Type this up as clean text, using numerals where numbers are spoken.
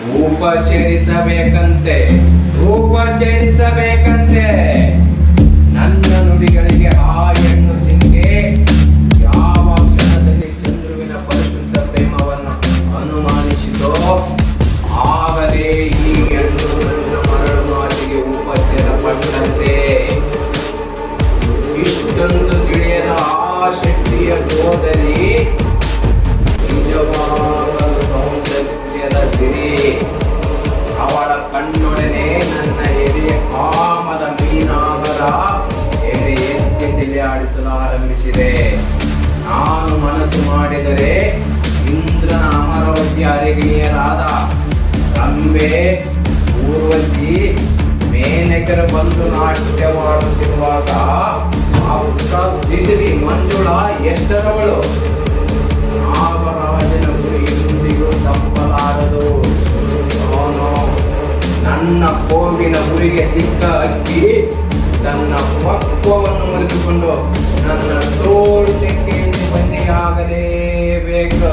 ಉಪಚರಿಸಬೇಕಂತೆ ಉಪಚರಿಸಬೇಕಂತೆ. ನನ್ನ ನುಡಿಗಳಿಗೆ ಆ ಹೆಣ್ಣು ಜಿಂಕೆ ಯಾವ ಕ್ಷಣದಲ್ಲಿ ಚಂದ್ರುವಿನ ಪರಿಶುದ್ಧ ಪ್ರೇಮವನ್ನು ಅನುಮಾನಿಸಿತೋ ಆಗಲೇ ಈ ಹೆಣ್ಣು ನನ್ನ ಮರಳು ಮಾತಿಗೆ ಉಪಚಾರ ಪಟ್ಟಂತೆ. ಇಷ್ಟೊಂದು ತಿಳಿಯದ ಆ ಶಕ್ತಿಯ ಸೋದರಿ ನಿಜವಾಗಲು ಸೌಂದರ್ಯದ ಸಿರಿ. ಅವಳ ಕಣ್ಣೊಡನೆ ನನ್ನ ಎದೆಯ ಕಾಮದ ಮೀನಾಗರ ಎಡೆ ಎತ್ತಿ ತಲೆ ಆಡಿಸಲು ಆರಂಭಿಸಿದೆ. ನಾನು ಮನಸ್ಸು ಮಾಡಿದರೆ ಇಂದ್ರನ ಅಮರವತಿ ಅರಗಿಣಿಯರಾದ ರಂಬೆ, ಊರ್ವಶಿ, ಮೇನಕರು ಬಂದು ನಾಟ್ಯವಾಡುತ್ತಿರುವಾಗ ದಿದಿರಿ ಮಂಜುಳ ಎಷ್ಟರವಳು ನಾಗರಾಜನ ಗುರಿ ಎಂದಿಗೂ ತಪ್ಪಲಾರದು. ಅವನು ನನ್ನ ಕೋವಿನ ಗುರಿಗೆ ಸಿಕ್ಕ ಅಕ್ಕಿ ತನ್ನ ಪಕ್ವವನ್ನು ಮುರಿದುಕೊಂಡು ನನ್ನ ತೋಳು ತೆಕ್ಕೆಯಲ್ಲಿ ಬಂದಿಯಾಗಲೇಬೇಕು.